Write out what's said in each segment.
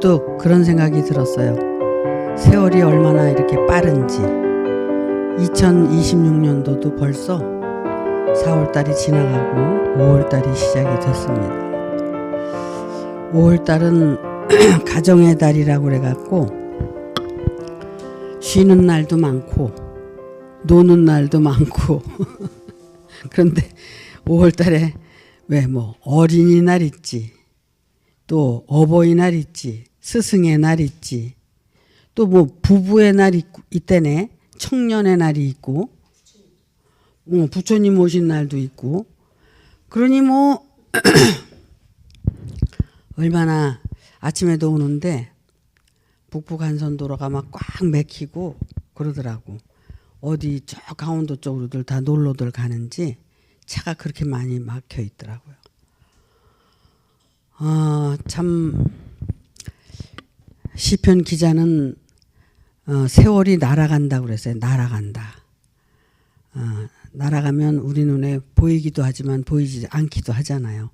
문득 그런 생각이 들었어요. 세월이 얼마나 이렇게 빠른지. 2026년도도 벌써 4월달이 지나가고 5월달이 시작이 됐습니다. 5월달은 가정의 달이라고 그래갖고 쉬는 날도 많고 노는 날도 많고 그런데 5월달에 왜 뭐 어린이날 있지, 또 어버이날 있지, 스승의 날 있지, 또 뭐 부부의 날 있대네. 청년의 날이 있고, 부처님 오신 날도 있고. 그러니 뭐 얼마나 아침에도 오는데 북부간선도로가 막 꽉 막히고 그러더라고. 어디 저 강원도 쪽으로들 다 놀러들 가는지 차가 그렇게 많이 막혀 있더라고요. 참 시편 기자는 세월이 날아간다고 그랬어요. 날아간다. 날아가면 우리 눈에 보이기도 하지만 보이지 않기도 하잖아요.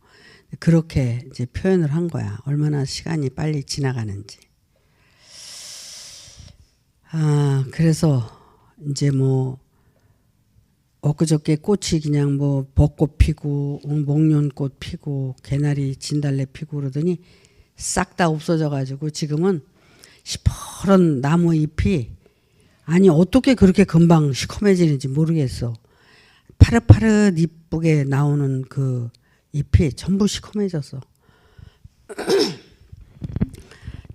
그렇게 이제 표현을 한 거야. 얼마나 시간이 빨리 지나가는지. 그래서 이제 뭐 엊그저께 꽃이 그냥 뭐 벚꽃 피고 목련꽃 피고 개나리 진달래 피고 그러더니 싹 다 없어져 가지고 지금은 시퍼런 나무 잎이 아니 어떻게 그렇게 금방 시커매지는지 모르겠어. 파릇파릇 이쁘게 나오는 그 잎이 전부 시커매졌어.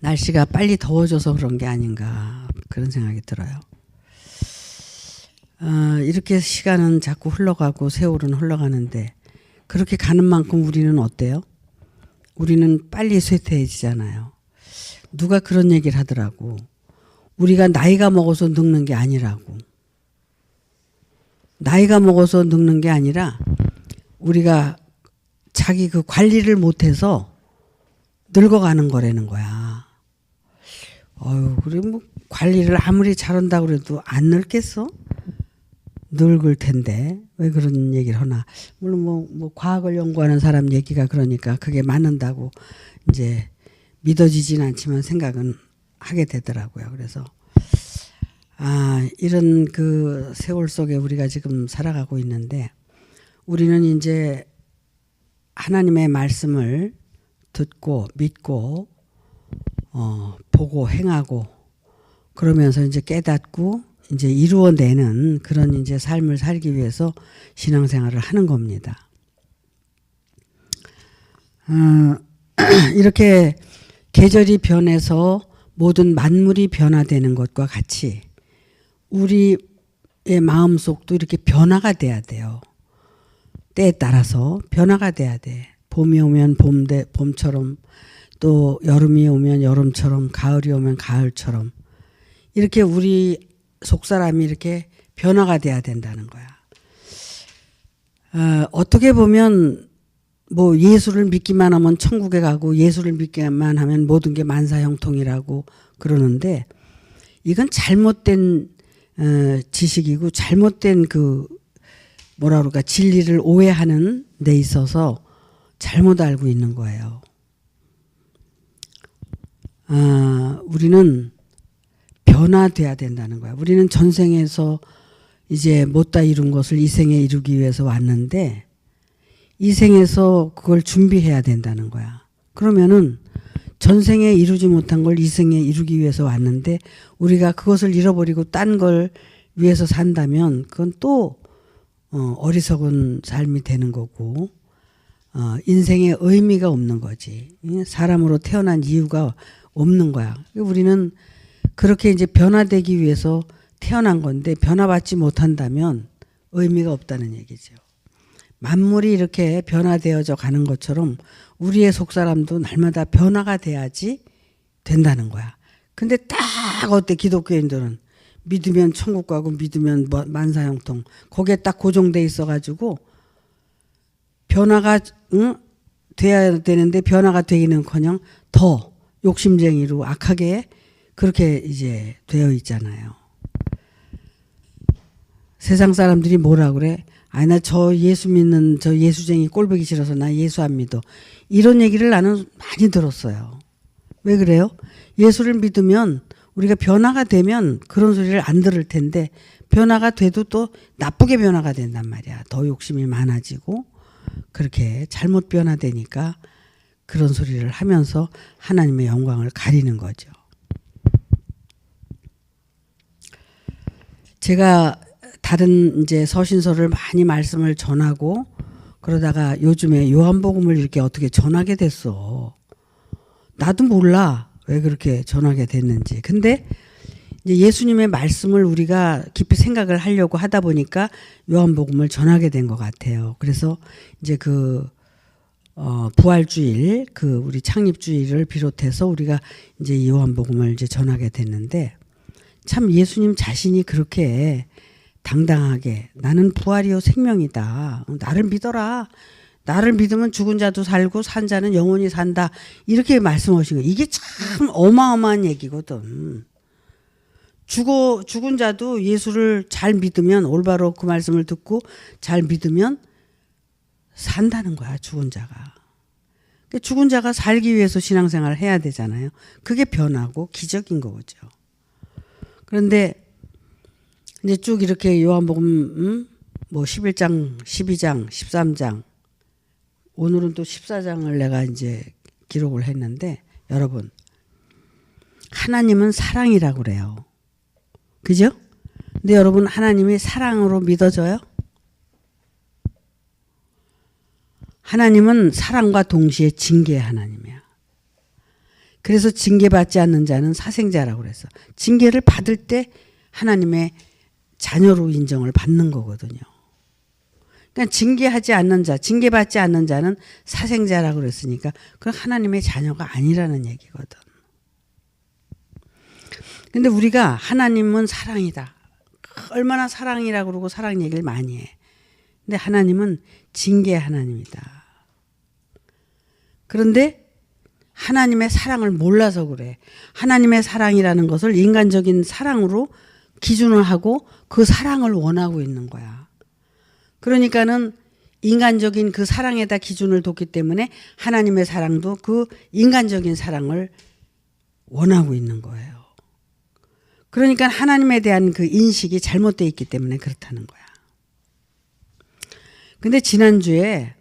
날씨가 빨리 더워져서 그런 게 아닌가 그런 생각이 들어요. 이렇게 시간은 자꾸 흘러가고 세월은 흘러가는데 그렇게 가는 만큼 우리는 어때요? 우리는 빨리 쇠퇴해지잖아요. 누가 그런 얘기를 하더라고. 우리가 나이가 먹어서 늙는 게 아니라고. 나이가 먹어서 늙는 게 아니라 우리가 자기 그 관리를 못해서 늙어가는 거라는 거야. 그래 뭐 관리를 아무리 잘한다고 그래도 안 늙겠어? 늙을 텐데 왜 그런 얘기를 하나. 물론 뭐 과학을 연구하는 사람 얘기가 그러니까 그게 맞는다고 이제 믿어지진 않지만 생각은 하게 되더라고요. 그래서 이런 그 세월 속에 우리가 지금 살아가고 있는데 우리는 이제 하나님의 말씀을 듣고 믿고 보고 행하고 그러면서 이제 깨닫고 이제 이루어내는 그런 이제 삶을 살기 위해서 신앙생활을 하는 겁니다. 이렇게 계절이 변해서 모든 만물이 변화되는 것과 같이 우리의 마음속도 이렇게 변화가 돼야 돼요. 때에 따라서 변화가 돼야 돼. 봄이 오면 봄처럼 또 여름이 오면 여름처럼 가을이 오면 가을처럼 이렇게 우리 속사람이 이렇게 변화가 돼야 된다는 거야. 어떻게 보면 뭐 예수를 믿기만 하면 천국에 가고 예수를 믿기만 하면 모든 게 만사형통이라고 그러는데 이건 잘못된 지식이고 잘못된 그 뭐라 그럴까 진리를 오해하는 데 있어서 잘못 알고 있는 거예요. 우리는 변화돼야 된다는 거야. 우리는 전생에서 이제 못다 이룬 것을 이 생에 이루기 위해서 왔는데 이 생에서 그걸 준비해야 된다는 거야. 그러면은 전생에 이루지 못한 걸 이 생에 이루기 위해서 왔는데 우리가 그것을 잃어버리고 딴 걸 위해서 산다면 그건 또 어리석은 삶이 되는 거고 인생에 의미가 없는 거지. 사람으로 태어난 이유가 없는 거야. 우리는 그렇게 이제 변화되기 위해서 태어난 건데 변화받지 못한다면 의미가 없다는 얘기죠. 만물이 이렇게 변화되어져 가는 것처럼 우리의 속사람도 날마다 변화가 돼야지 된다는 거야. 근데 딱 어때 기독교인들은 믿으면 천국 가고 믿으면 만사형통 거기에 딱 고정돼 있어가지고 변화가 돼야 되는데 변화가 되기는커녕 더 욕심쟁이로 악하게 그렇게 이제 되어 있잖아요. 세상 사람들이 뭐라 그래? 아니 나 저 예수 믿는 저 예수쟁이 꼴보기 싫어서 나 예수 안 믿어. 이런 얘기를 나는 많이 들었어요. 왜 그래요? 예수를 믿으면 우리가 변화가 되면 그런 소리를 안 들을 텐데 변화가 돼도 또 나쁘게 변화가 된단 말이야. 더 욕심이 많아지고 그렇게 잘못 변화되니까 그런 소리를 하면서 하나님의 영광을 가리는 거죠. 제가 다른 이제 서신서를 많이 말씀을 전하고 그러다가 요즘에 요한복음을 이렇게 어떻게 전하게 됐어. 나도 몰라 왜 그렇게 전하게 됐는지. 근데 이제 예수님의 말씀을 우리가 깊이 생각을 하려고 하다 보니까 요한복음을 전하게 된 것 같아요. 그래서 이제 부활주일, 우리 창립주일을 비롯해서 우리가 이제 요한복음을 이제 전하게 됐는데 참 예수님 자신이 그렇게 당당하게 나는 부활이요 생명이다. 나를 믿어라. 나를 믿으면 죽은 자도 살고 산 자는 영원히 산다. 이렇게 말씀하신 거예요. 이게 참 어마어마한 얘기거든. 죽은 자도 예수를 잘 믿으면 올바로 그 말씀을 듣고 잘 믿으면 산다는 거야. 죽은 자가. 죽은 자가 살기 위해서 신앙생활을 해야 되잖아요. 그게 변화고 기적인 거죠. 그런데 이제 쭉 이렇게 요한복음 11장, 12장, 13장 오늘은 또 14장을 내가 이제 기록을 했는데 여러분 하나님은 사랑이라고 그래요. 그죠? 근데 여러분 하나님이 사랑으로 믿어져요? 하나님은 사랑과 동시에 징계의 하나님이야. 그래서 징계받지 않는 자는 사생자라고 그랬어. 징계를 받을 때 하나님의 자녀로 인정을 받는 거거든요. 그러니까 징계하지 않는 자, 징계받지 않는 자는 사생자라고 그랬으니까 그건 하나님의 자녀가 아니라는 얘기거든. 근데 우리가 하나님은 사랑이다. 얼마나 사랑이라고 그러고 사랑 얘기를 많이 해. 근데 하나님은 징계의 하나님이다. 그런데 하나님의 사랑을 몰라서 그래. 하나님의 사랑이라는 것을 인간적인 사랑으로 기준을 하고 그 사랑을 원하고 있는 거야. 그러니까는 인간적인 그 사랑에다 기준을 뒀기 때문에 하나님의 사랑도 그 인간적인 사랑을 원하고 있는 거예요. 그러니까 하나님에 대한 그 인식이 잘못되어 있기 때문에 그렇다는 거야. 근데 지난주에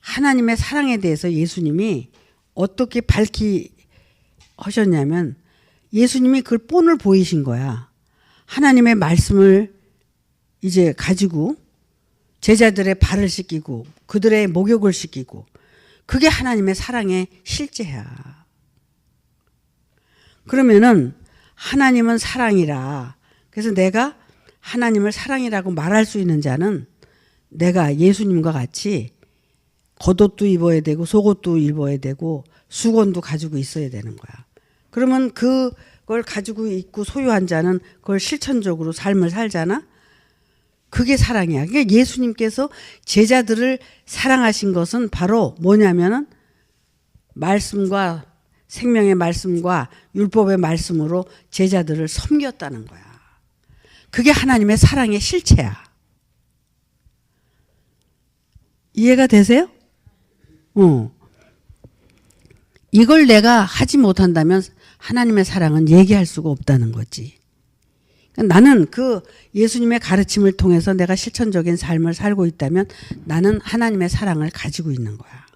하나님의 사랑에 대해서 예수님이 어떻게 하셨냐면 예수님이 그걸 본을 보이신 거야. 하나님의 말씀을 이제 가지고 제자들의 발을 씻기고 그들의 목욕을 시키고 그게 하나님의 사랑의 실제야. 그러면은 하나님은 사랑이라. 그래서 내가 하나님을 사랑이라고 말할 수 있는 자는 내가 예수님과 같이 겉옷도 입어야 되고 속옷도 입어야 되고 수건도 가지고 있어야 되는 거야. 그러면 그걸 가지고 있고 소유한 자는 그걸 실천적으로 삶을 살잖아. 그게 사랑이야. 그러니까 예수님께서 제자들을 사랑하신 것은 바로 뭐냐면은 말씀과 생명의 말씀과 율법의 말씀으로 제자들을 섬겼다는 거야. 그게 하나님의 사랑의 실체야. 이해가 되세요? 이걸 내가 하지 못한다면 하나님의 사랑은 얘기할 수가 없다는 거지. 그러니까 나는 그 예수님의 가르침을 통해서 내가 실천적인 삶을 살고 있다면 나는 하나님의 사랑을 가지고 있는 거야.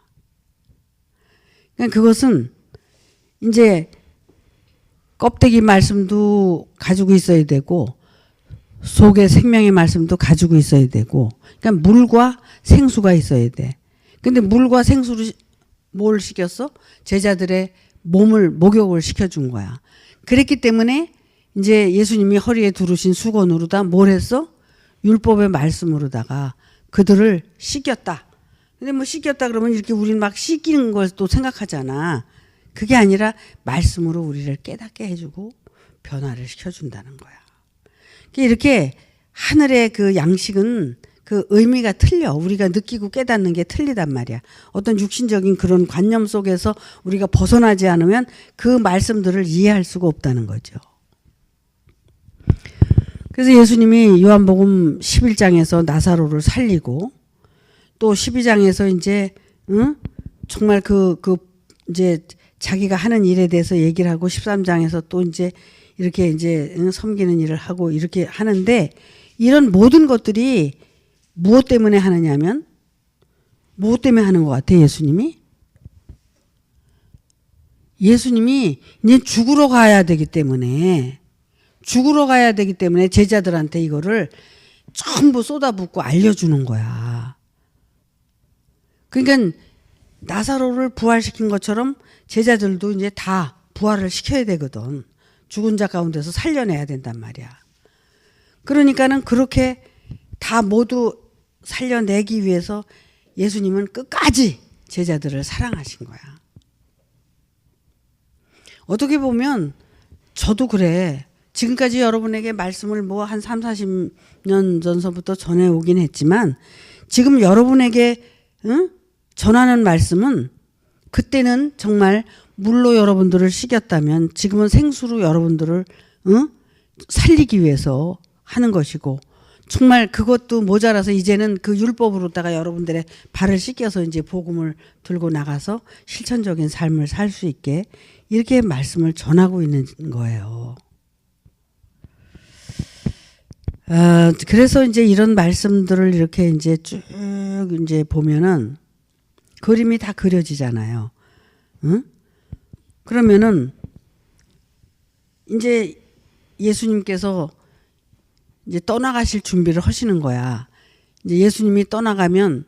그러니까 그것은 이제 껍데기 말씀도 가지고 있어야 되고 속에 생명의 말씀도 가지고 있어야 되고 그러니까 물과 생수가 있어야 돼. 근데 물과 생수를 뭘 시켰어? 제자들의 몸을 목욕을 시켜준 거야. 그랬기 때문에 이제 예수님이 허리에 두르신 수건으로다 뭘 했어? 율법의 말씀으로다가 그들을 씻겼다. 근데 뭐 씻겼다 그러면 이렇게 우리는 막 씻기는 걸 또 생각하잖아. 그게 아니라 말씀으로 우리를 깨닫게 해주고 변화를 시켜준다는 거야. 이렇게 하늘의 그 양식은 그 의미가 틀려. 우리가 느끼고 깨닫는 게 틀리단 말이야. 어떤 육신적인 그런 관념 속에서 우리가 벗어나지 않으면 그 말씀들을 이해할 수가 없다는 거죠. 그래서 예수님이 요한복음 11장에서 나사로를 살리고 또 12장에서 이제 정말 이제 자기가 하는 일에 대해서 얘기를 하고 13장에서 또 이제 이렇게 이제 섬기는 일을 하고 이렇게 하는데 이런 모든 것들이 무엇 때문에 하느냐면 무엇 때문에 하는 것 같아 예수님이? 예수님이 이제 죽으러 가야 되기 때문에 제자들한테 이거를 전부 쏟아붓고 알려주는 거야. 그러니까 나사로를 부활시킨 것처럼 제자들도 이제 다 부활을 시켜야 되거든. 죽은 자 가운데서 살려내야 된단 말이야. 그러니까는 그렇게 다 모두 살려내기 위해서 예수님은 끝까지 제자들을 사랑하신 거야. 어떻게 보면 저도 그래. 지금까지 여러분에게 말씀을 뭐 한 3, 40년 전서부터 전해오긴 했지만 지금 여러분에게 전하는 말씀은 그때는 정말 물로 여러분들을 식였다면 지금은 생수로 여러분들을 살리기 위해서 하는 것이고 정말 그것도 모자라서 이제는 그 율법으로다가 여러분들의 발을 씻겨서 이제 복음을 들고 나가서 실천적인 삶을 살 수 있게 이렇게 말씀을 전하고 있는 거예요. 그래서 이제 이런 말씀들을 이렇게 이제 쭉 이제 보면은 그림이 다 그려지잖아요. 응? 그러면은 이제 예수님께서 이제 떠나가실 준비를 하시는 거야. 이제 예수님이 떠나가면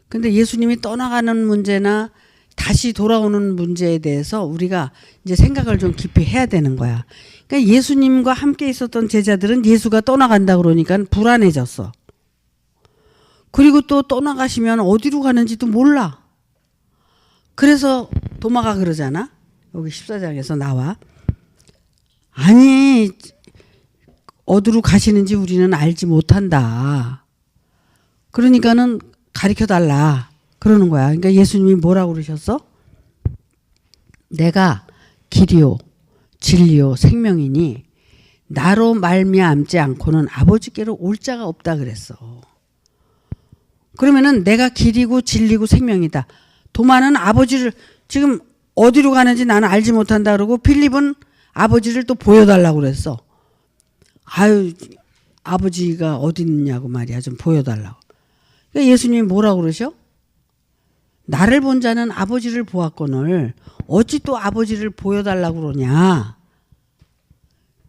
근데 예수님이 떠나가는 문제나 다시 돌아오는 문제에 대해서 우리가 이제 생각을 좀 깊이 해야 되는 거야. 그러니까 예수님과 함께 있었던 제자들은 예수가 떠나간다 그러니까 불안해졌어. 그리고 또 떠나가시면 어디로 가는지도 몰라. 그래서 도마가 그러잖아. 여기 14장에서 나와. 아니 어디로 가시는지 우리는 알지 못한다. 그러니까는 가르쳐달라. 그러는 거야. 그러니까 예수님이 뭐라고 그러셨어? 내가 길이요 진리요 생명이니 나로 말미암지 않고는 아버지께로 올 자가 없다 그랬어. 그러면은 내가 길이고 진리고 생명이다. 도마는 아버지를 지금 어디로 가는지 나는 알지 못한다 그러고 필립은 아버지를 또 보여달라고 그랬어. 아유 아버지가 어디 있냐고 말이야. 좀 보여달라고. 그러니까 예수님이 뭐라고 그러셔? 나를 본 자는 아버지를 보았거늘 어찌 또 아버지를 보여달라고 그러냐.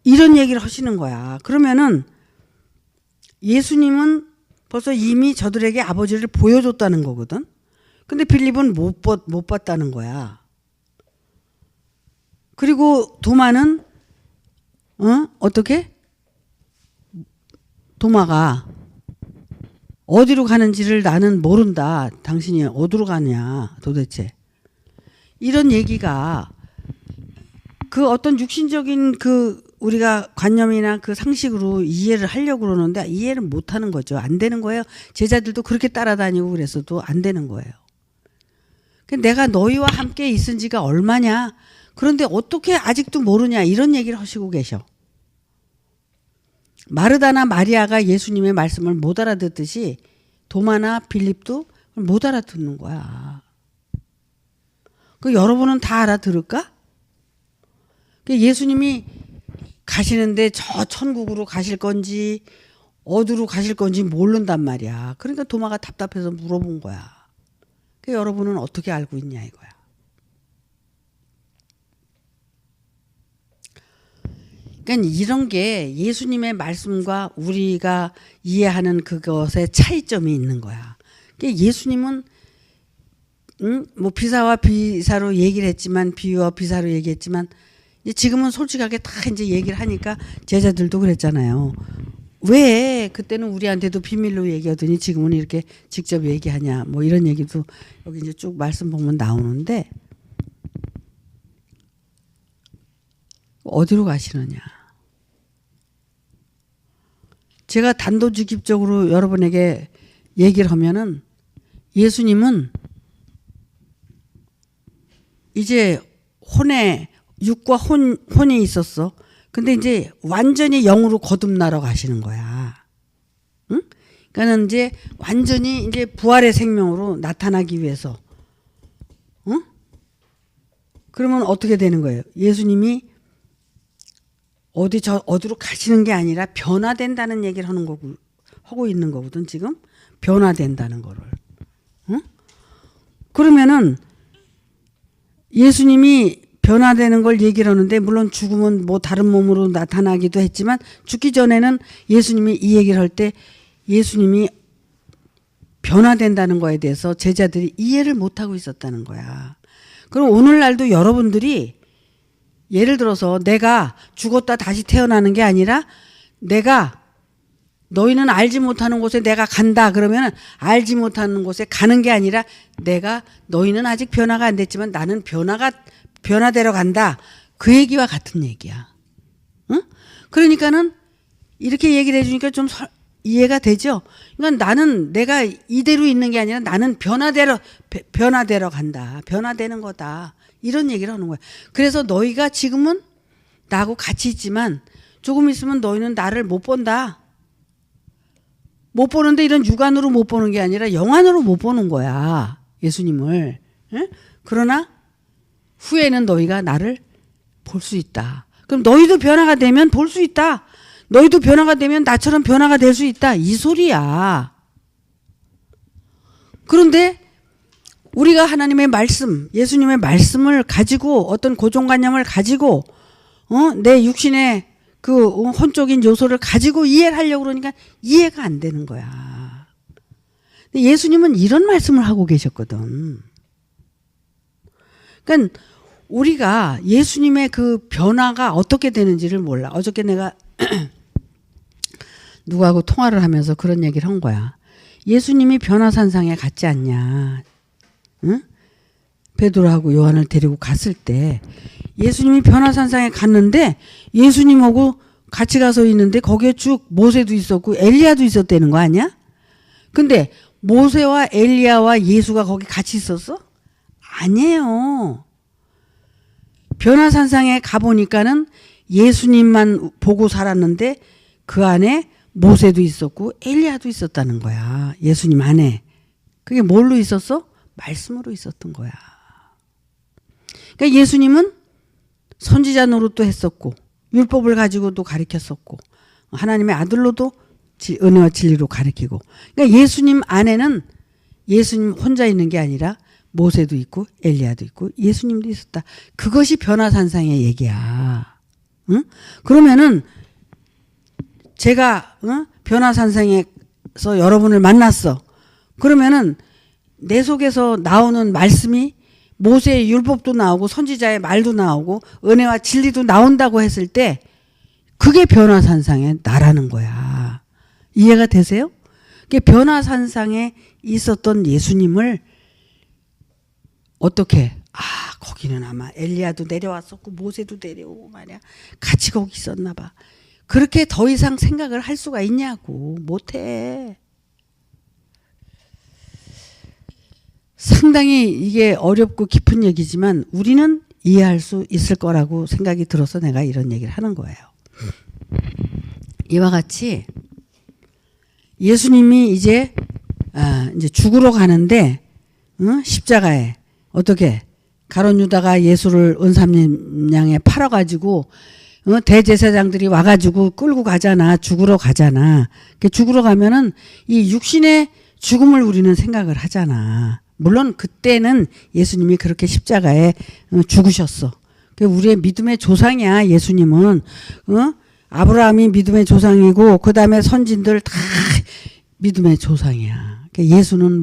이런 얘기를 하시는 거야. 그러면은 예수님은 벌써 이미 저들에게 아버지를 보여줬다는 거거든. 근데 빌립은 못 봤다는 거야. 그리고 도마는 어떻게? 도마가 어디로 가는지를 나는 모른다. 당신이 어디로 가냐 도대체. 이런 얘기가 그 어떤 육신적인 그 우리가 관념이나 그 상식으로 이해를 하려고 그러는데 이해를 못하는 거죠. 안 되는 거예요. 제자들도 그렇게 따라다니고 그랬어도 안 되는 거예요. 내가 너희와 함께 있은 지가 얼마냐. 그런데 어떻게 아직도 모르냐. 이런 얘기를 하시고 계셔. 마르다나 마리아가 예수님의 말씀을 못 알아듣듯이 도마나 빌립도 못 알아듣는 거야. 그 여러분은 다 알아들을까? 예수님이 가시는데 저 천국으로 가실 건지 어디로 가실 건지 모른단 말이야. 그러니까 도마가 답답해서 물어본 거야. 여러분은 어떻게 알고 있냐 이거야. 그러니까 이런 게 예수님의 말씀과 우리가 이해하는 그것의 차이점이 있는 거야. 그러니까 예수님은 뭐 비사와 비사로 얘기를 했지만 비유와 비사로 얘기했지만 지금은 솔직하게 다 이제 얘기를 하니까 제자들도 그랬잖아요. 왜 그때는 우리한테도 비밀로 얘기하더니 지금은 이렇게 직접 얘기하냐. 뭐 이런 얘기도 여기 이제 쭉 말씀 보면 나오는데 어디로 가시느냐. 제가 단도직입적으로 여러분에게 얘기를 하면은 예수님은 이제 육과 혼이 있었어. 근데 이제 완전히 영으로 거듭나러 가시는 거야. 응? 그러니까는 이제 완전히 이제 부활의 생명으로 나타나기 위해서, 응? 그러면 어떻게 되는 거예요? 예수님이 어디로 가시는 게 아니라 변화된다는 얘기를 하고 있는 거거든, 지금. 변화된다는 거를. 응? 그러면은 예수님이 변화되는 걸 얘기를 하는데, 물론 죽으면 뭐 다른 몸으로 나타나기도 했지만, 죽기 전에는 예수님이 이 얘기를 할 때 예수님이 변화된다는 거에 대해서 제자들이 이해를 못하고 있었다는 거야. 그럼 오늘날도 여러분들이 예를 들어서 내가 죽었다 다시 태어나는 게 아니라, 내가 너희는 알지 못하는 곳에 내가 간다 그러면 알지 못하는 곳에 가는 게 아니라, 내가 너희는 아직 변화가 안 됐지만 나는 변화되러 간다, 그 얘기와 같은 얘기야. 응? 그러니까는 이렇게 얘기를 해주니까 좀 이해가 되죠? 그러니까 나는 내가 이대로 있는 게 아니라 나는 변화되러 간다. 변화되는 거다. 이런 얘기를 하는 거야. 그래서 너희가 지금은 나하고 같이 있지만 조금 있으면 너희는 나를 못 본다. 못 보는데 이런 육안으로 못 보는 게 아니라 영안으로 못 보는 거야. 예수님을. 응? 그러나 후에는 너희가 나를 볼 수 있다. 그럼 너희도 변화가 되면 볼 수 있다. 너희도 변화가 되면 나처럼 변화가 될 수 있다. 이 소리야. 그런데 우리가 하나님의 말씀, 예수님의 말씀을 가지고 어떤 고정관념을 가지고 내 육신의 그 혼적인 요소를 가지고 이해를 하려고 그러니까 이해가 안 되는 거야. 근데 예수님은 이런 말씀을 하고 계셨거든. 그러니까 우리가 예수님의 그 변화가 어떻게 되는지를 몰라. 어저께 내가 누구하고 통화를 하면서 그런 얘기를 한 거야. 예수님이 변화산상에 갔지 않냐. 응? 베드로하고 요한을 데리고 갔을 때 예수님이 변화산상에 갔는데 예수님하고 같이 가서 있는데 거기에 쭉 모세도 있었고 엘리야도 있었다는 거 아니야? 근데 모세와 엘리야와 예수가 거기 같이 있었어? 아니에요. 변화산상에 가보니까는 예수님만 보고 살았는데 그 안에 모세도 있었고 엘리야도 있었다는 거야. 예수님 안에. 그게 뭘로 있었어? 말씀으로 있었던 거야. 그러니까 예수님은 선지자 노릇도 했었고 율법을 가지고도 가르쳤었고 하나님의 아들로도 은혜와 진리로 가르치고, 그러니까 예수님 안에는 예수님 혼자 있는 게 아니라 모세도 있고 엘리야도 있고 예수님도 있었다. 그것이 변화산상의 얘기야. 응? 그러면은 제가 변화산상에서 여러분을 만났어. 그러면은 내 속에서 나오는 말씀이 모세의 율법도 나오고 선지자의 말도 나오고 은혜와 진리도 나온다고 했을 때 그게 변화산상의 나라는 거야. 이해가 되세요? 그게 변화산상에 있었던 예수님을 어떻게, 거기는 아마 엘리야도 내려왔었고 모세도 내려오고 말이야. 같이 거기 있었나 봐. 그렇게 더 이상 생각을 할 수가 있냐고. 못해. 상당히 이게 어렵고 깊은 얘기지만 우리는 이해할 수 있을 거라고 생각이 들어서 내가 이런 얘기를 하는 거예요. 이와 같이 예수님이 이제 죽으러 가는데 십자가에 어떻게 가룟 유다가 예수를 은삼냥에 팔아가지고 대제사장들이 와가지고 끌고 가잖아. 죽으러 가잖아. 죽으러 가면은 이 육신의 죽음을 우리는 생각을 하잖아. 물론 그때는 예수님이 그렇게 십자가에 죽으셨어. 우리의 믿음의 조상이야. 예수님은 아브라함이 믿음의 조상이고 그 다음에 선진들 다 믿음의 조상이야. 예수는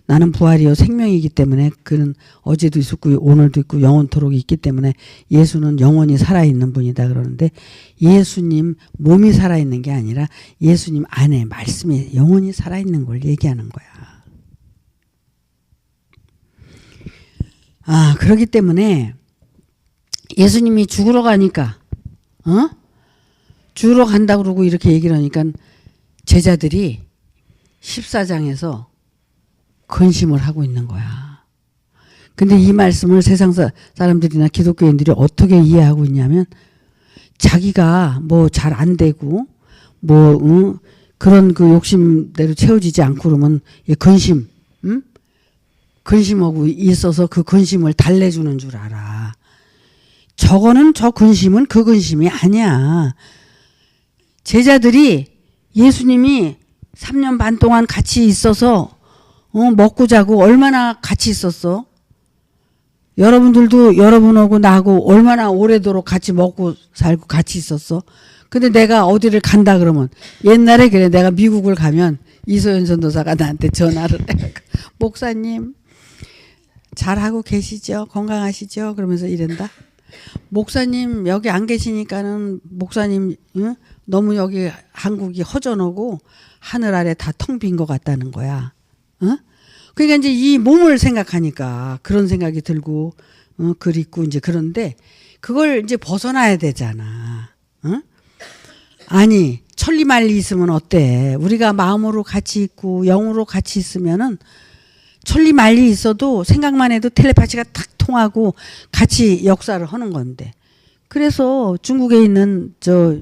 나는 부활이요 생명이기 때문에 그는 어제도 있었고 오늘도 있고 영원토록 있기 때문에 예수는 영원히 살아있는 분이다 그러는데, 예수님 몸이 살아있는 게 아니라 예수님 안에 말씀이 영원히 살아있는 걸 얘기하는 거야. 그렇기 때문에 예수님이 죽으러 가니까 죽으러 간다고 그러고 이렇게 얘기를 하니까 제자들이 14장에서 근심을 하고 있는 거야. 근데 이 말씀을 세상 사람들이나 기독교인들이 어떻게 이해하고 있냐면, 자기가 잘 안 되고 그런 그 욕심대로 채워지지 않고 그러면 근심, 근심하고 있어서 그 근심을 달래주는 줄 알아. 저거는 저 근심은 그 근심이 아니야. 제자들이 예수님이 3년 반 동안 같이 있어서 먹고 자고 얼마나 같이 있었어? 여러분들도 여러분하고 나하고 얼마나 오래도록 같이 먹고 살고 같이 있었어? 근데 내가 어디를 간다 그러면 옛날에 그래 내가 미국을 가면 이소연 전도사가 나한테 전화를 해. 목사님 잘하고 계시죠? 건강하시죠? 그러면서 이런다. 목사님 여기 안 계시니까는 목사님 응? 너무 여기 한국이 허전하고 하늘 아래 다 텅 빈 것 같다는 거야. 어? 그러니까 이제 이 몸을 생각하니까 그런 생각이 들고 그립고 이제 그런데 그걸 이제 벗어나야 되잖아. 어? 아니 천리말리 있으면 어때? 우리가 마음으로 같이 있고 영으로 같이 있으면은 천리말리 있어도 생각만 해도 텔레파시가 탁 통하고 같이 역사를 하는 건데. 그래서 중국에 있는 저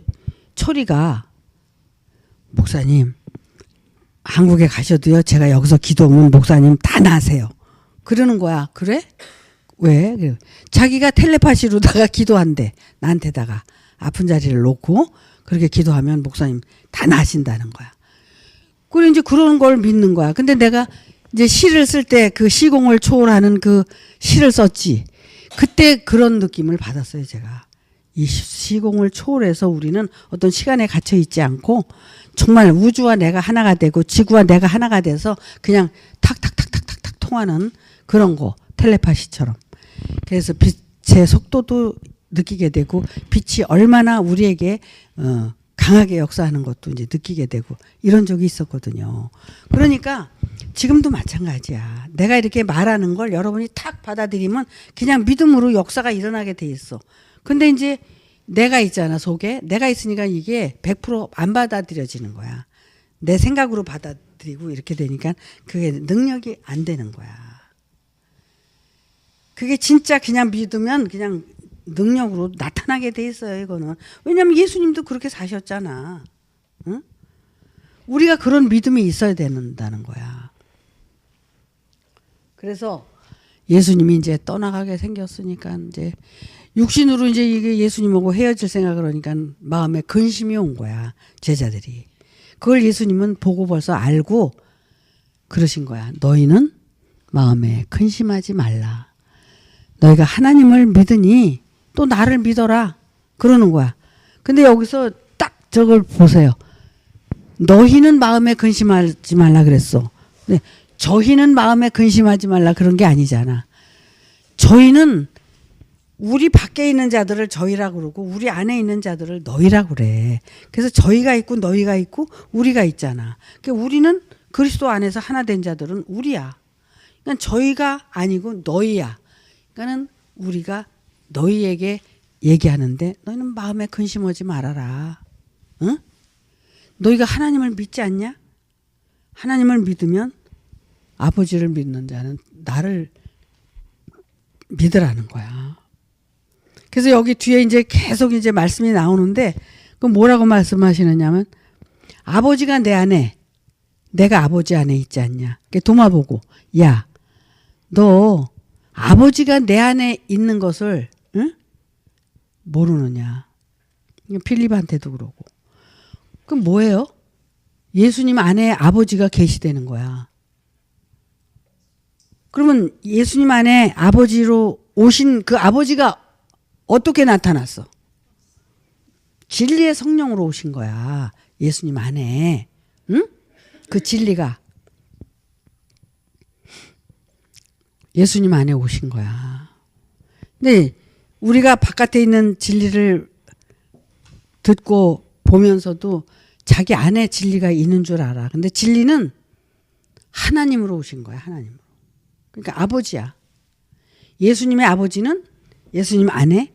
초리가 목사님 한국에 가셔도요 제가 여기서 기도하면 목사님 다 나세요. 그러는 거야. 그래? 왜? 자기가 텔레파시로다가 기도한대. 나한테다가 아픈 자리를 놓고 그렇게 기도하면 목사님 다 나신다는 거야. 그래 이제 그런 걸 믿는 거야. 근데 내가 이제 시를 쓸 때 그 시공을 초월하는 그 시를 썼지. 그때 그런 느낌을 받았어요, 제가. 이 시공을 초월해서 우리는 어떤 시간에 갇혀 있지 않고 정말 우주와 내가 하나가 되고 지구와 내가 하나가 돼서 그냥 탁탁탁탁탁탁 통하는 그런 거. 텔레파시처럼. 그래서 빛의 속도도 느끼게 되고 빛이 얼마나 우리에게 강하게 역사하는 것도 이제 느끼게 되고 이런 적이 있었거든요. 그러니까 지금도 마찬가지야. 내가 이렇게 말하는 걸 여러분이 탁 받아들이면 그냥 믿음으로 역사가 일어나게 돼 있어. 근데 이제 내가 있잖아, 속에. 내가 있으니까 이게 100%안 받아들여지는 거야. 내 생각으로 받아들이고 이렇게 되니까 그게 능력이 안 되는 거야. 그게 진짜 그냥 믿으면 그냥 능력으로 나타나게 돼 있어요, 이거는. 왜냐하면 예수님도 그렇게 사셨잖아. 응? 우리가 그런 믿음이 있어야 된다는 거야. 그래서 예수님이 이제 떠나가게 생겼으니까 이제 육신으로 이제 이게 예수님하고 헤어질 생각을 하니까 마음에 근심이 온 거야, 제자들이. 그걸 예수님은 보고 벌써 알고 그러신 거야. 너희는 마음에 근심하지 말라. 너희가 하나님을 믿으니 또 나를 믿어라. 그러는 거야. 근데 여기서 딱 저걸 보세요. 너희는 마음에 근심하지 말라 그랬어. 근데 저희는 마음에 근심하지 말라 그런 게 아니잖아. 저희는 우리 밖에 있는 자들을 저희라 그러고 우리 안에 있는 자들을 너희라 그래. 그래서 저희가 있고 너희가 있고 우리가 있잖아. 그러니까 우리는 그리스도 안에서 하나 된 자들은 우리야. 그러니까 저희가 아니고 너희야. 그러니까는 우리가 너희에게 얘기하는데 너희는 마음에 근심하지 말아라. 응? 너희가 하나님을 믿지 않냐? 하나님을 믿으면 아버지를 믿는 자는 나를 믿으라는 거야. 그래서 여기 뒤에 이제 계속 이제 말씀이 나오는데 그 뭐라고 말씀하시느냐면 아버지가 내 안에 내가 아버지 안에 있지 않냐. 도마 보고 야, 너 아버지가 내 안에 있는 것을 응? 모르느냐. 필립한테도 그러고. 그럼 뭐예요? 예수님 안에 아버지가 계시다는 거야. 그러면 예수님 안에 아버지로 오신 그 아버지가 어떻게 나타났어? 진리의 성령으로 오신 거야. 예수님 안에. 응? 그 진리가 예수님 안에 오신 거야. 근데 우리가 바깥에 있는 진리를 듣고 보면서도 자기 안에 진리가 있는 줄 알아. 근데 진리는 하나님으로 오신 거야. 하나님으로. 그러니까 아버지야. 예수님의 아버지는 예수님 안에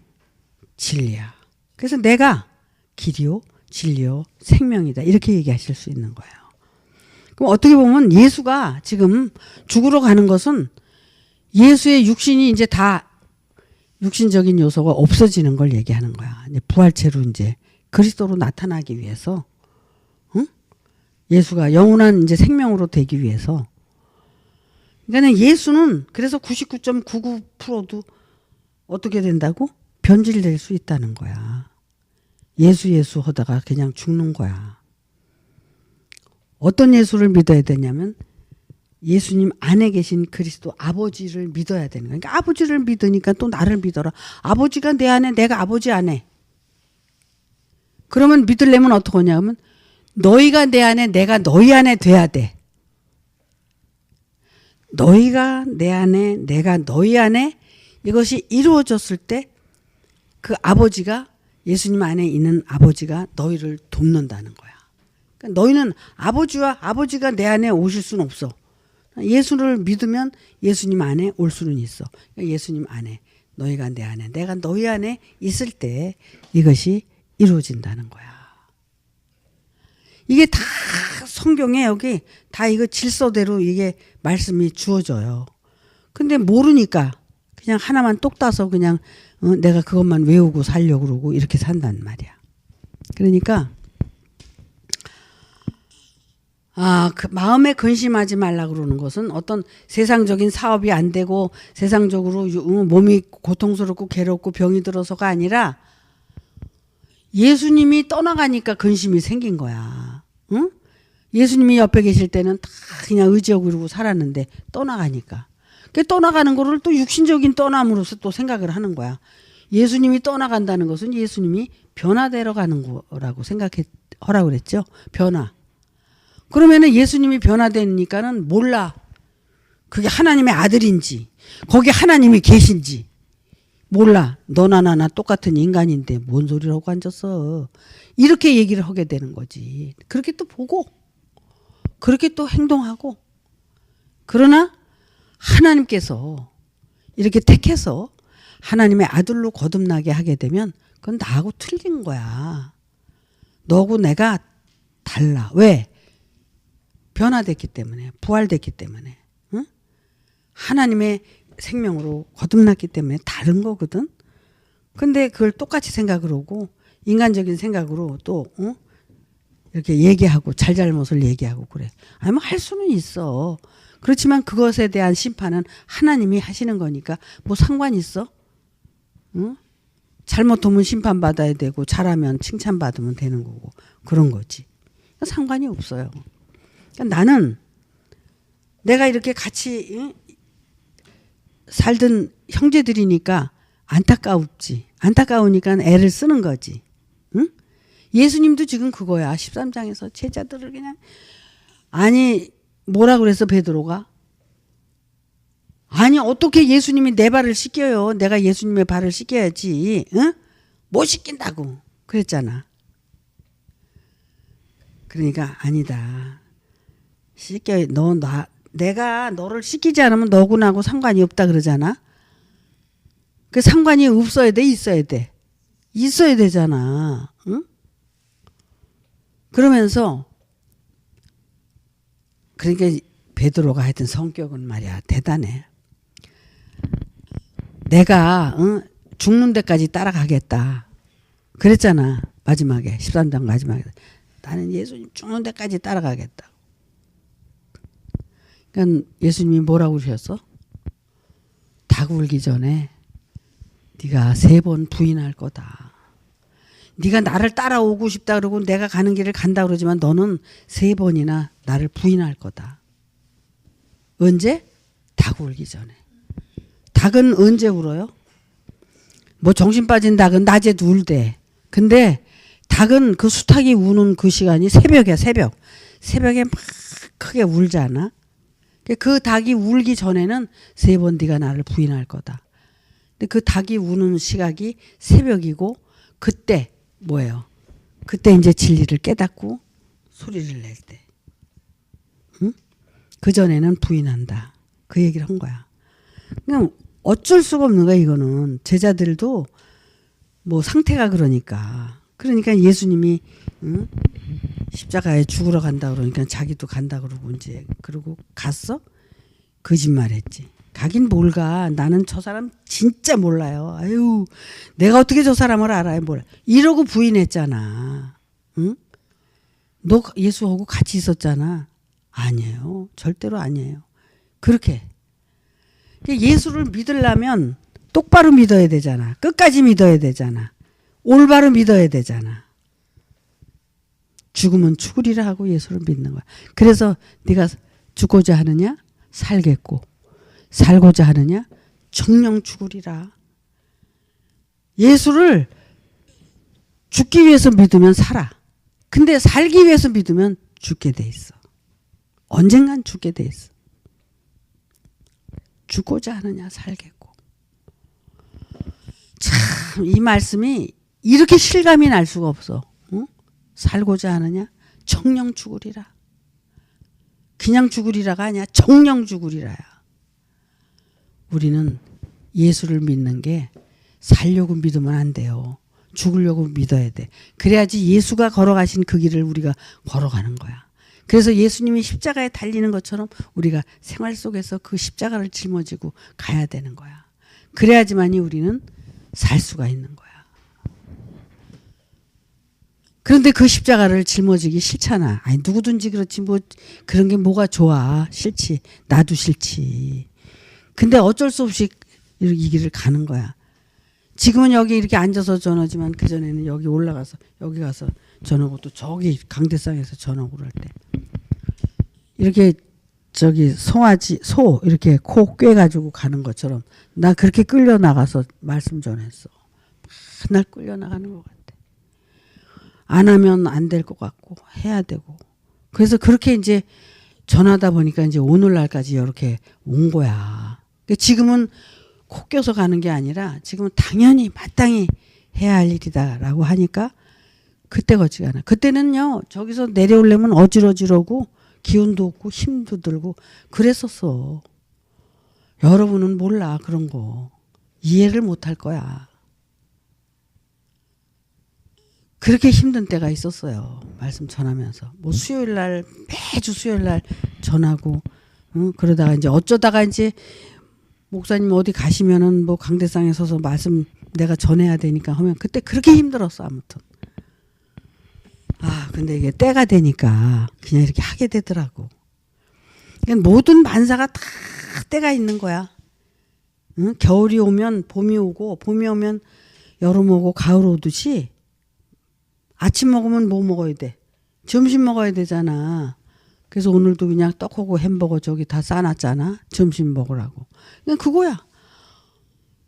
진리야. 그래서 내가 길이요 진리요 생명이다. 이렇게 얘기하실 수 있는 거예요. 그럼 어떻게 보면 예수가 지금 죽으러 가는 것은 예수의 육신이 이제 다 육신적인 요소가 없어지는 걸 얘기하는 거야. 이제 부활체로 이제 그리스도로 나타나기 위해서, 응? 예수가 영원한 이제 생명으로 되기 위해서. 그러니까 예수는 그래서 99.99%도 어떻게 된다고? 변질될 수 있다는 거야. 예수 하다가 그냥 죽는 거야. 어떤 예수를 믿어야 되냐면 예수님 안에 계신 그리스도 아버지를 믿어야 되는 거야. 그러니까 아버지를 믿으니까 또 나를 믿어라. 아버지가 내 안에, 내가 아버지 안에. 그러면 믿으려면 어떻게 하냐면 너희가 내 안에, 내가 너희 안에 돼야 돼. 너희가 내 안에, 내가 너희 안에 이것이 이루어졌을 때 그 아버지가, 예수님 안에 있는 아버지가 너희를 돕는다는 거야. 그러니까 너희는 아버지가 내 안에 오실 수는 없어. 예수를 믿으면 예수님 안에 올 수는 있어. 그러니까 예수님 안에, 너희가 내 안에, 내가 너희 안에 있을 때 이것이 이루어진다는 거야. 이게 다 성경에 여기 다 이거 질서대로 이게 말씀이 주어져요. 근데 모르니까 그냥 하나만 똑 따서 그냥 내가 그것만 외우고 살려고 그러고 이렇게 산단 말이야. 그러니까 그 마음에 근심하지 말라 그러는 것은 어떤 세상적인 사업이 안 되고 세상적으로 몸이 고통스럽고 괴롭고 병이 들어서가 아니라 예수님이 떠나가니까 근심이 생긴 거야. 응? 예수님이 옆에 계실 때는 다 그냥 의지하고 이러고 살았는데 떠나가니까. 그 떠나가는 거를 또 육신적인 떠남으로서 또 생각을 하는 거야. 예수님이 떠나간다는 것은 예수님이 변화되러 가는 거라고 하라고 그랬죠. 변화. 그러면은 예수님이 변화되니까는 몰라. 그게 하나님의 아들인지, 거기 하나님이 계신지 몰라. 너나 나나 똑같은 인간인데 뭔 소리라고 앉았어. 이렇게 얘기를 하게 되는 거지. 그렇게 또 보고, 그렇게 또 행동하고. 그러나 하나님께서 이렇게 택해서 하나님의 아들로 거듭나게 하게 되면 그건 나하고 틀린 거야. 너고 내가 달라. 왜? 변화됐기 때문에, 부활됐기 때문에, 응? 하나님의 생명으로 거듭났기 때문에 다른 거거든. 근데 그걸 똑같이 생각을 하고 인간적인 생각으로 또 이렇게 얘기하고 잘잘못을 얘기하고 그래. 아니면 할 수는 있어. 그렇지만 그것에 대한 심판은 하나님이 하시는 거니까 뭐 상관 있어? 응? 잘못하면 심판받아야 되고 잘하면 칭찬받으면 되는 거고 그런 거지. 상관이 없어요. 그러니까 나는 내가 이렇게 같이 살던 형제들이니까 안타까웠지. 안타까우니까 애를 쓰는 거지. 응? 예수님도 지금 그거야. 13장에서 제자들을 그냥 아니 뭐라 그래서 베드로가 아니 어떻게 예수님이 내 발을 씻겨요. 내가 예수님의 발을 씻겨야지. 응? 못 씻긴다고 그랬잖아. 그러니까 아니다. 씻겨 내가 너를 씻기지 않으면 너고 나고 상관이 없다 그러잖아. 그 상관이 없어야 돼, 있어야 돼? 있어야 되잖아. 응? 그러면서 그러니까 베드로가 하여튼 성격은 말이야 대단해. 내가 죽는 데까지 따라가겠다. 그랬잖아. 마지막에 13장 마지막에 나는 예수님 죽는 데까지 따라가겠다. 그러니까 예수님이 뭐라고 그러셨어? 닭 울기 전에 네가 3번 부인할 거다. 네가 나를 따라오고 싶다 그러고 내가 가는 길을 간다 그러지만 너는 3번이나 나를 부인할 거다. 언제? 닭 울기 전에. 닭은 언제 울어요? 뭐 정신 빠진 닭은 낮에도 울대. 근데 닭은 그 수탉이 우는 그 시간이 새벽이야. 새벽에 막 크게 울잖아. 그 닭이 울기 전에는 3번 네가 나를 부인할 거다. 근데 그 닭이 우는 시각이 새벽이고 그때 뭐예요? 그때 이제 진리를 깨닫고 소리를 낼 때. 응? 그 전에는 부인한다. 그 얘기를 한 거야. 그냥 어쩔 수가 없는 거야. 이거는 제자들도 뭐 상태가 그러니까 예수님이 십자가에 죽으러 간다 그러니까 자기도 간다 그러고 이제 그러고 갔어? 거짓말했지. 가긴 뭘 가. 나는 저 사람 진짜 몰라요. 아유, 내가 어떻게 저 사람을 알아요? 몰라. 이러고 부인했잖아. 응? 너 예수하고 같이 있었잖아. 아니에요. 절대로 아니에요. 그렇게 예수를 믿으려면 똑바로 믿어야 되잖아. 끝까지 믿어야 되잖아. 올바로 믿어야 되잖아. 죽으면 죽으리라 하고 예수를 믿는 거야. 그래서 네가 죽고자 하느냐? 살겠고 살고자 하느냐? 정령 죽으리라. 예수를 죽기 위해서 믿으면 살아. 근데 살기 위해서 믿으면 죽게 돼 있어. 언젠간 죽게 돼 있어. 죽고자 하느냐 살겠고. 참, 이 말씀이 이렇게 실감이 날 수가 없어. 응? 살고자 하느냐 정령 죽으리라. 그냥 죽으리라가 아니야. 정령 죽으리라야. 우리는 예수를 믿는 게 살려고 믿으면 안 돼요. 죽으려고 믿어야 돼. 그래야지 예수가 걸어가신 그 길을 우리가 걸어가는 거야. 그래서 예수님이 십자가에 달리는 것처럼 우리가 생활 속에서 그 십자가를 짊어지고 가야 되는 거야. 그래야지만이 우리는 살 수가 있는 거야. 그런데 그 십자가를 짊어지기 싫잖아. 아니 누구든지 그렇지 뭐 그런 게 뭐가 좋아. 싫지. 나도 싫지. 근데 어쩔 수 없이 이 길을 가는 거야. 지금은 여기 이렇게 앉아서 전하지만 그전에는 여기 올라가서 여기 가서 전하고 또 저기 강대상에서 전하고 할 때 이렇게 저기 송아지 소 이렇게 코 꿰가지고 가는 것처럼 나 그렇게 끌려 나가서 말씀 전했어. 맨날 끌려 나가는 것 같아. 안 하면 안 될 것 같고 해야 되고 그래서 그렇게 이제 전하다 보니까 이제 오늘날까지 이렇게 온 거야. 지금은 코 껴서 가는 게 아니라 지금은 당연히 마땅히 해야 할 일이다라고 하니까 그때 같지가 않아. 그때는요 저기서 내려오려면 어지러지러고 기운도 없고 힘도 들고 그랬었어. 여러분은 몰라 그런 거. 이해를 못할 거야. 그렇게 힘든 때가 있었어요. 말씀 전하면서. 뭐 수요일 날 매주 수요일 날 전하고 그러다가 이제 어쩌다가 이제 목사님 어디 가시면은 뭐 강대상에 서서 말씀 내가 전해야 되니까 하면 그때 그렇게 힘들었어. 아무튼. 아 근데 이게 때가 되니까 그냥 이렇게 하게 되더라고. 그러니까 모든 만사가 다 때가 있는 거야. 응? 겨울이 오면 봄이 오고 봄이 오면 여름 오고 가을 오듯이 아침 먹으면 뭐 먹어야 돼? 점심 먹어야 되잖아. 그래서 오늘도 그냥 떡하고 햄버거 저기 다 싸놨잖아. 점심 먹으라고. 그냥 그거야.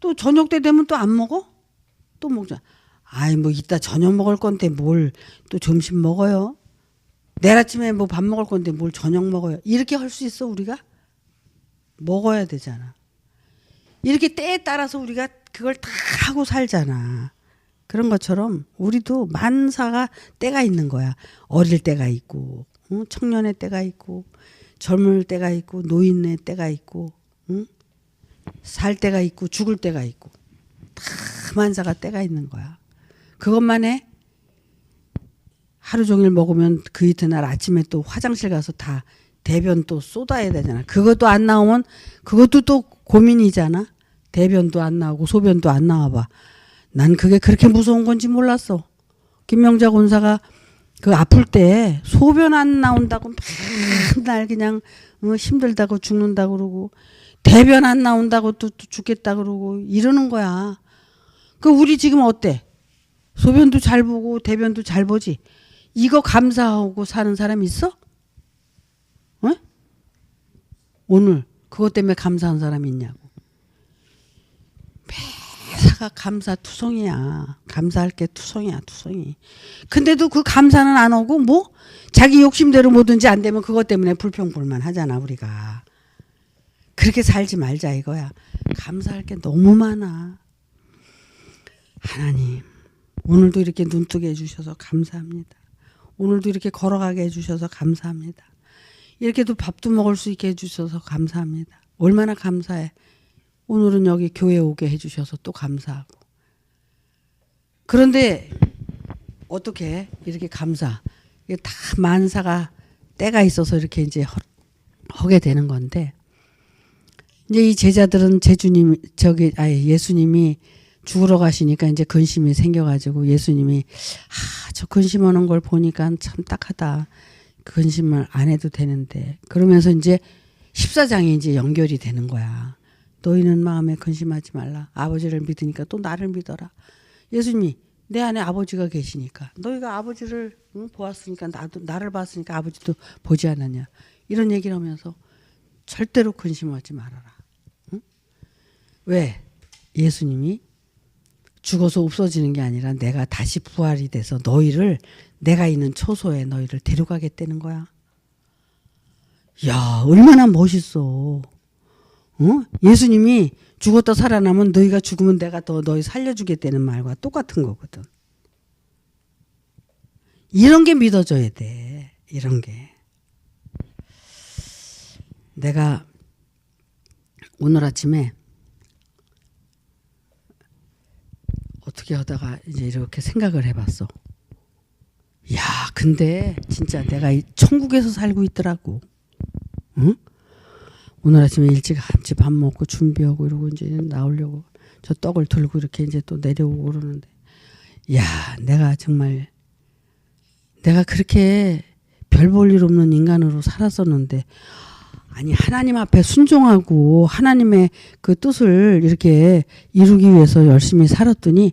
또 저녁 때 되면 또 안 먹어? 또 먹자. 아이 뭐 이따 저녁 먹을 건데 뭘 또 점심 먹어요? 내일 아침에 뭐 밥 먹을 건데 뭘 저녁 먹어요? 이렇게 할 수 있어 우리가? 먹어야 되잖아. 이렇게 때에 따라서 우리가 그걸 다 하고 살잖아. 그런 것처럼 우리도 만사가 때가 있는 거야. 어릴 때가 있고 청년의 때가 있고 젊을 때가 있고 노인의 때가 있고 살 때가 있고 죽을 때가 있고 다 만사가 때가 있는 거야. 그것만 해? 하루 종일 먹으면 그 이튿날 아침에 또 화장실 가서 다 대변 또 쏟아야 되잖아. 그것도 안 나오면 그것도 또 고민이잖아. 대변도 안 나오고 소변도 안 나와봐. 난 그게 그렇게 무서운 건지 몰랐어. 김명자 권사가 그 아플 때 소변 안 나온다고 맨날 그냥 힘들다고 죽는다고 그러고 대변 안 나온다고 또 죽겠다 그러고 이러는 거야. 그 우리 지금 어때? 소변도 잘 보고 대변도 잘 보지. 이거 감사하고 사는 사람 있어? 어? 오늘 그것 때문에 감사한 사람 있냐고. 매사가 감사투성이야. 감사할 게 투성이야 투성이. 근데도 그 감사는 안 오고 뭐 자기 욕심대로 뭐든지 안 되면 그것 때문에 불평불만 하잖아 우리가. 그렇게 살지 말자 이거야. 감사할 게 너무 많아. 하나님 오늘도 이렇게 눈뜨게 해주셔서 감사합니다. 오늘도 이렇게 걸어가게 해주셔서 감사합니다. 이렇게도 밥도 먹을 수 있게 해주셔서 감사합니다. 얼마나 감사해. 오늘은 여기 교회 오게 해주셔서 또 감사하고. 그런데 어떻게 이렇게 감사. 이게 다 만사가 때가 있어서 이렇게 이제 하게 되는 건데 이제 이 제자들은 제주님 예수님이 죽으러 가시니까 이제 근심이 생겨가지고 예수님이 저 근심하는 걸 보니까 참 딱하다. 근심을 안 해도 되는데 그러면서 이제 14장이 이제 연결이 되는 거야. 너희는 마음에 근심하지 말라. 아버지를 믿으니까 또 나를 믿어라. 예수님이 내 안에 아버지가 계시니까 너희가 아버지를 보았으니까 나를 봤으니까 아버지도 보지 않았냐. 이런 얘기를 하면서 절대로 근심하지 말아라. 응? 왜? 예수님이 죽어서 없어지는 게 아니라 내가 다시 부활이 돼서 너희를 내가 있는 초소에 너희를 데려가겠다는 거야. 야, 얼마나 멋있어. 예수님이 죽었다 살아나면 너희가 죽으면 내가 더 너희 살려주겠다는 말과 똑같은 거거든. 이런 게 믿어져야 돼. 이런 게. 내가 오늘 아침에 어떻게 하다가 이제 이렇게 생각을 해봤어. 야, 근데 진짜 내가 이 천국에서 살고 있더라고. 응? 오늘 아침에 일찍 같이 밥 먹고 준비하고 이러고 이제 나오려고 저 떡을 들고 이렇게 이제 또 내려오고 그러는데, 야, 내가 정말 내가 그렇게 별 볼 일 없는 인간으로 살았었는데, 아니 하나님 앞에 순종하고 하나님의 그 뜻을 이렇게 이루기 위해서 열심히 살았더니,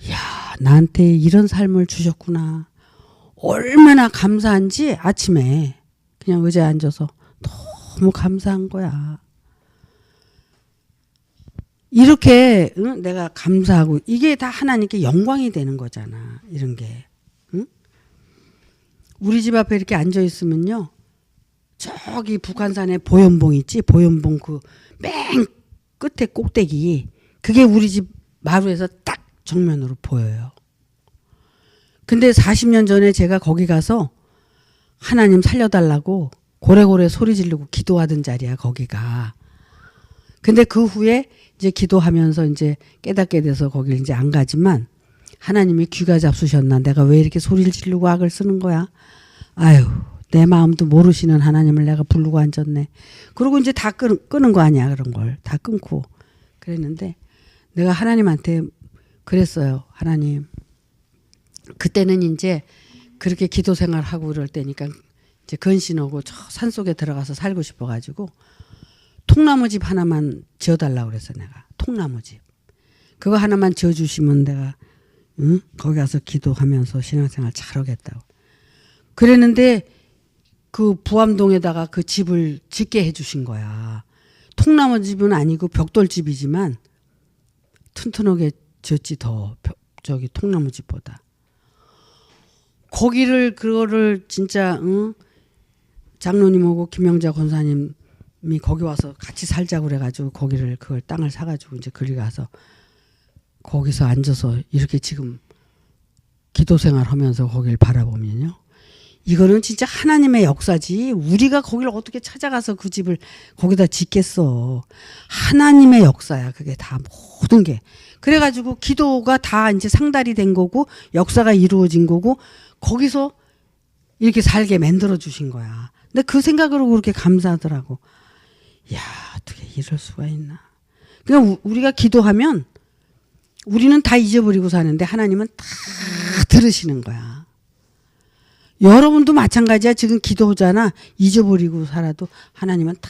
야, 나한테 이런 삶을 주셨구나. 얼마나 감사한지 아침에 그냥 의자에 앉아서 너무 감사한 거야. 이렇게 내가 감사하고 이게 다 하나님께 영광이 되는 거잖아. 이런 게. 응? 우리 집 앞에 이렇게 앉아 있으면요. 저기 북한산에 보현봉 있지? 보현봉 그 맨 끝에 꼭대기. 그게 우리 집 마루에서 딱 정면으로 보여요. 근데 40년 전에 제가 거기 가서 하나님 살려달라고 고래고래 소리 지르고 기도하던 자리야, 거기가. 근데 그 후에 이제 기도하면서 이제 깨닫게 돼서 거길 이제 안 가지만, 하나님이 귀가 잡수셨나? 내가 왜 이렇게 소리를 지르고 악을 쓰는 거야? 아유, 내 마음도 모르시는 하나님을 내가 부르고 앉았네. 그리고 이제 다 끄는 거 아니야, 그런 걸. 다 끊고. 그랬는데 내가 하나님한테 그랬어요. 하나님, 그때는 이제 그렇게 기도 생활하고 이럴 때니까 이제 근신하고 저 산속에 들어가서 살고 싶어가지고 통나무 집 하나만 지어달라고 그랬어. 내가 통나무 집 그거 하나만 지어주시면 내가 거기 가서 기도하면서 신앙생활 잘하겠다고 그랬는데, 그 부암동에다가 그 집을 짓게 해주신 거야. 통나무 집은 아니고 벽돌집이지만 튼튼하게 지었지. 더 저기 통나무 집보다. 거기를 그거를 진짜 장로님하고 김영자 권사님이 거기 와서 같이 살자고 그래가지고 거기를 그걸 땅을 사가지고 이제 그리 가서 거기서 앉아서 이렇게 지금 기도 생활하면서 거기를 바라보면요, 이거는 진짜 하나님의 역사지. 우리가 거기를 어떻게 찾아가서 그 집을 거기다 짓겠어. 하나님의 역사야. 그게 다 모든 게. 그래가지고 기도가 다 이제 상달이 된 거고 역사가 이루어진 거고 거기서 이렇게 살게 만들어 주신 거야. 근데 그 생각으로 그렇게 감사하더라고. 야, 어떻게 이럴 수가 있나. 그러니까 우리가 기도하면 우리는 다 잊어버리고 사는데 하나님은 다 들으시는 거야. 여러분도 마찬가지야. 지금 기도하잖아. 잊어버리고 살아도 하나님은 다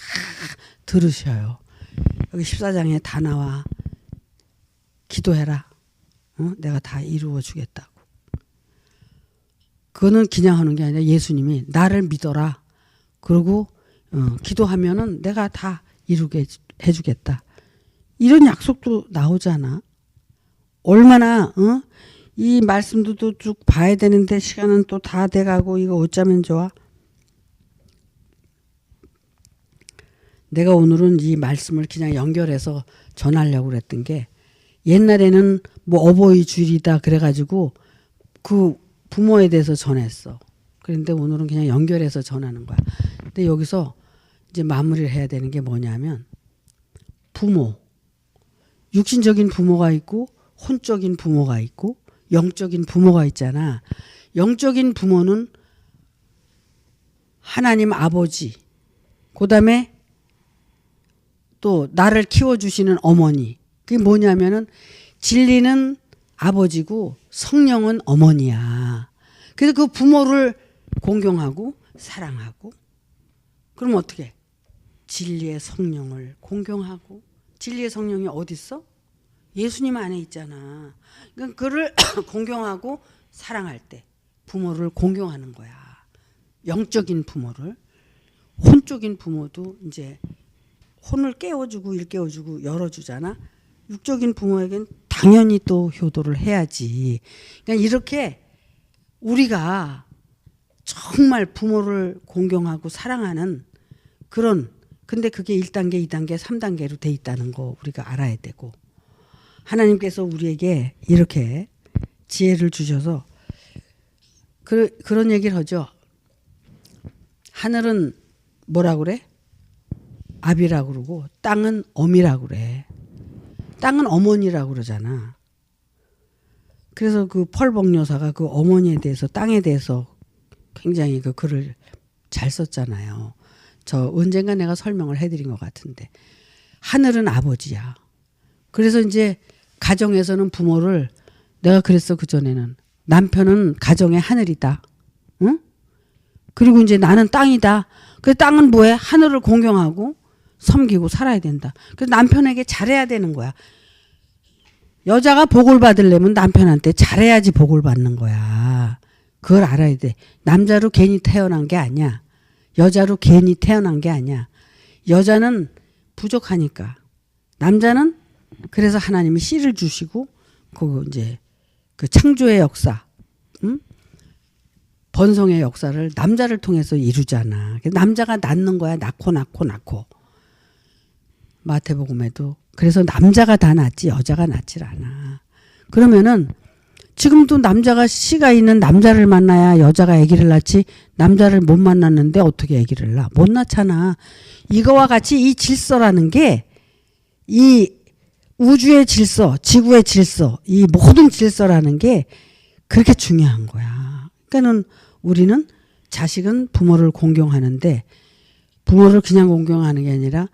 들으셔요. 여기 14장에 다 나와. 기도해라. 내가 다 이루어 주겠다고. 그거는 그냥 하는 게 아니라 예수님이 나를 믿어라. 그리고 기도하면은 내가 다 이루게 해주겠다. 이런 약속도 나오잖아. 얼마나 이 말씀도 또 쭉 봐야 되는데 시간은 또 다 돼가고 이거 어쩌면 좋아. 내가 오늘은 이 말씀을 그냥 연결해서 전하려고 그랬던 게, 옛날에는 뭐 어버이 주일이다 그래가지고 그 부모에 대해서 전했어. 그런데 오늘은 그냥 연결해서 전하는 거야. 근데 여기서 이제 마무리를 해야 되는 게 뭐냐면, 부모, 육신적인 부모가 있고 혼적인 부모가 있고 영적인 부모가 있잖아. 영적인 부모는 하나님 아버지, 그 다음에 또 나를 키워주시는 어머니. 그게 뭐냐면은 진리는 아버지고 성령은 어머니야. 그래서 그 부모를 공경하고 사랑하고, 그럼 어떻게? 진리의 성령을 공경하고 진리의 성령이 어디 있어? 예수님 안에 있잖아. 그러니까 그를 공경하고 사랑할 때 부모를 공경하는 거야. 영적인 부모를. 혼적인 부모도 이제 혼을 깨워주고 일깨워주고 열어주잖아. 육적인 부모에겐 당연히 또 효도를 해야지. 그러니까 이렇게 우리가 정말 부모를 공경하고 사랑하는 그런, 근데 그게 1단계, 2단계, 3단계로 돼 있다는 거 우리가 알아야 되고, 하나님께서 우리에게 이렇게 지혜를 주셔서 그런 얘기를 하죠. 하늘은 뭐라 그래? 아비라고 그러고 땅은 어미라고 그래. 땅은 어머니라고 그러잖아. 그래서 그 펄복 여사가 그 어머니에 대해서, 땅에 대해서 굉장히 그 글을 잘 썼잖아요. 저 언젠가 내가 설명을 해드린 것 같은데, 하늘은 아버지야. 그래서 이제 가정에서는 부모를, 내가 그랬어 그전에는, 남편은 가정의 하늘이다. 응? 그리고 이제 나는 땅이다. 그 땅은 뭐해? 하늘을 공경하고 섬기고 살아야 된다. 그래서 남편에게 잘해야 되는 거야. 여자가 복을 받으려면 남편한테 잘해야지 복을 받는 거야. 그걸 알아야 돼. 남자로 괜히 태어난 게 아니야. 여자로 괜히 태어난 게 아니야. 여자는 부족하니까. 남자는 그래서 하나님이 씨를 주시고 그 이제 그 창조의 역사, 번성의 역사를 남자를 통해서 이루잖아. 남자가 낳는 거야. 낳고. 마태복음에도 그래서 남자가 다 낳지 여자가 낳질 않아. 그러면은 지금도 남자가 씨가 있는 남자를 만나야 여자가 아기를 낳지, 남자를 못 만났는데 어떻게 아기를 낳아? 못 낳잖아. 이거와 같이 이 질서라는 게, 이 우주의 질서, 지구의 질서, 이 모든 질서라는 게 그렇게 중요한 거야. 그러니까는 우리는 자식은 부모를 공경하는데, 부모를 그냥 공경하는 게 아니라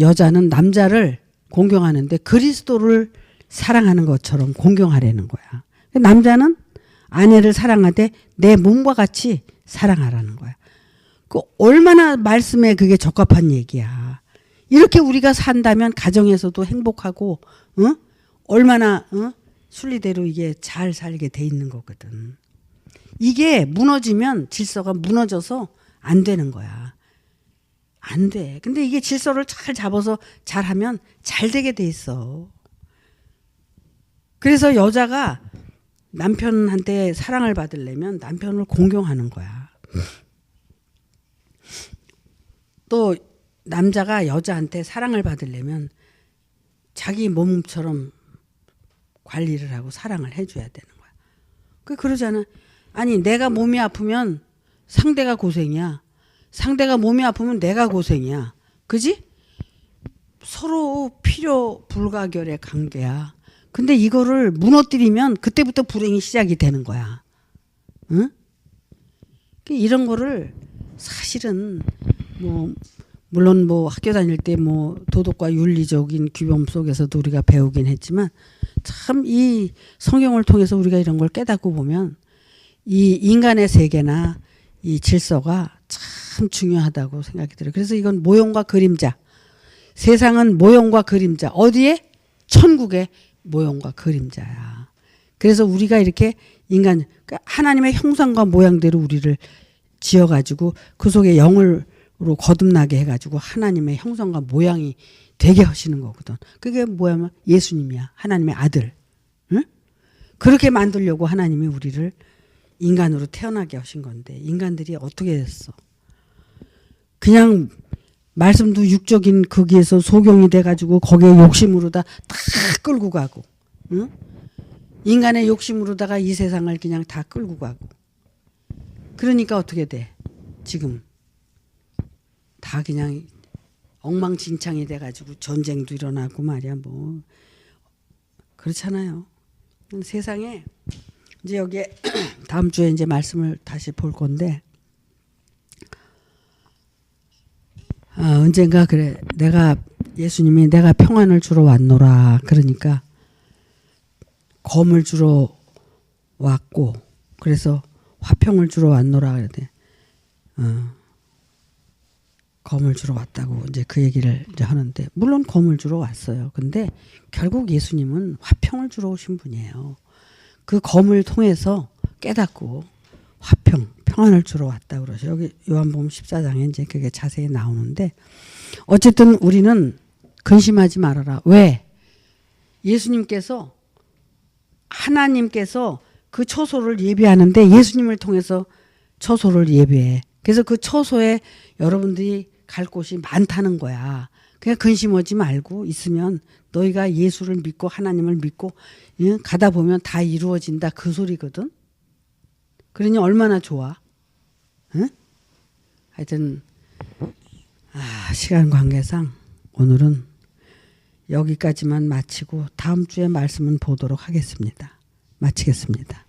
여자는 남자를 공경하는데 그리스도를 사랑하는 것처럼 공경하려는 거야. 남자는 아내를 사랑하되 내 몸과 같이 사랑하라는 거야. 그 얼마나 말씀에 그게 적합한 얘기야. 이렇게 우리가 산다면 가정에서도 행복하고, 얼마나 순리대로 이게 잘 살게 돼 있는 거거든. 이게 무너지면 질서가 무너져서 안 되는 거야. 안 돼. 근데 이게 질서를 잘 잡아서 잘하면 잘 되게 돼 있어. 그래서 여자가 남편한테 사랑을 받으려면 남편을 공경하는 거야. 또 남자가 여자한테 사랑을 받으려면 자기 몸처럼 관리를 하고 사랑을 해줘야 되는 거야. 그러잖아. 아니 내가 몸이 아프면 상대가 고생이야. 상대가 몸이 아프면 내가 고생이야. 그지? 서로 필요 불가결의 관계야. 근데 이거를 무너뜨리면 그때부터 불행이 시작이 되는 거야. 응? 이런 거를 사실은 뭐 물론 뭐 학교 다닐 때 뭐 도덕과 윤리적인 규범 속에서도 우리가 배우긴 했지만, 참 이 성경을 통해서 우리가 이런 걸 깨닫고 보면 이 인간의 세계나 이 질서가 참 중요하다고 생각이 들어요. 그래서 이건 모형과 그림자. 세상은 모형과 그림자. 어디에? 천국의 모형과 그림자야. 그래서 우리가 이렇게 인간, 하나님의 형상과 모양대로 우리를 지어가지고 그 속에 영으로 거듭나게 해가지고 하나님의 형상과 모양이 되게 하시는 거거든. 그게 뭐냐면 예수님이야. 하나님의 아들. 응? 그렇게 만들려고 하나님이 우리를 인간으로 태어나게 하신 건데, 인간들이 어떻게 됐어? 그냥 말씀도 육적인 거기에서 소경이 돼가지고 거기에 욕심으로다 다 끌고 가고, 응? 인간의 욕심으로다가 이 세상을 그냥 다 끌고 가고. 그러니까 어떻게 돼? 지금 다 그냥 엉망진창이 돼가지고 전쟁도 일어나고 말이야. 뭐 그렇잖아요. 세상에 이제 여기에 다음 주에 이제 말씀을 다시 볼 건데, 언젠가 그래, 예수님이 내가 평안을 주러 왔노라. 그러니까 검을 주러 왔고, 그래서 화평을 주러 왔노라 그러대. 검을 주러 왔다고 이제 그 얘기를 이제 하는데, 물론 검을 주러 왔어요. 근데 결국 예수님은 화평을 주러 오신 분이에요. 그 검을 통해서 깨닫고 화평, 평안을 주러 왔다 그러죠. 여기 요한복음 14장에 이제 그게 자세히 나오는데, 어쨌든 우리는 근심하지 말아라. 왜? 예수님께서, 하나님께서 그 처소를 예비하는데 예수님을 통해서 처소를 예비해. 그래서 그 처소에 여러분들이 갈 곳이 많다는 거야. 그냥 근심하지 말고 있으면 너희가 예수를 믿고 하나님을 믿고 가다 보면 다 이루어진다, 그 소리거든. 그러니 얼마나 좋아. 응? 하여튼 시간 관계상 오늘은 여기까지만 마치고 다음 주에 말씀은 보도록 하겠습니다. 마치겠습니다.